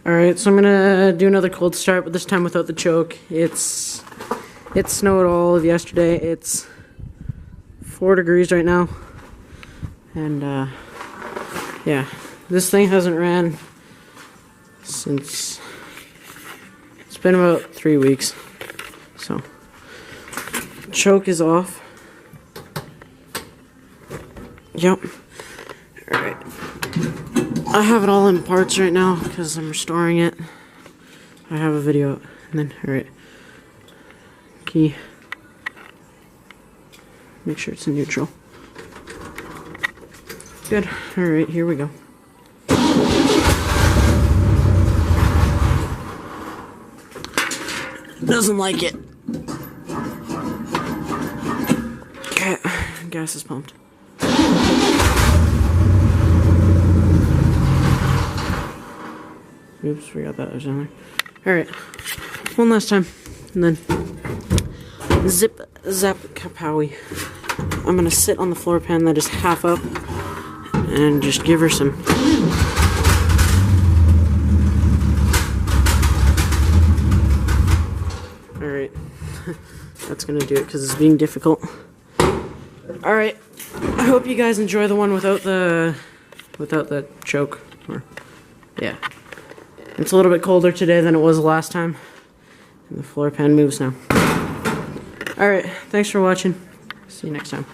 Alright, so I'm gonna do another cold start, but this time without the choke. It snowed all of yesterday. It's 4 degrees right now. And yeah, this thing hasn't ran since, it's been about 3 weeks. So, choke is off. Yep. Alright. I have it all in parts right now because I'm restoring it. I have a video. And then, alright. Key. Make sure it's in neutral. Good. Alright, here we go. Doesn't like it. Okay. Gas is pumped. Oops, forgot that was in there. Alright, one last time, and then zip, zap, kapowie. I'm gonna sit on the floor pan that is half up, and just give her some. Alright, that's gonna do it, because it's being difficult. Alright, I hope you guys enjoy the one without the choke, or, yeah. It's a little bit colder today than it was last time. And the floor pan moves now. Alright, thanks for watching. See you next time.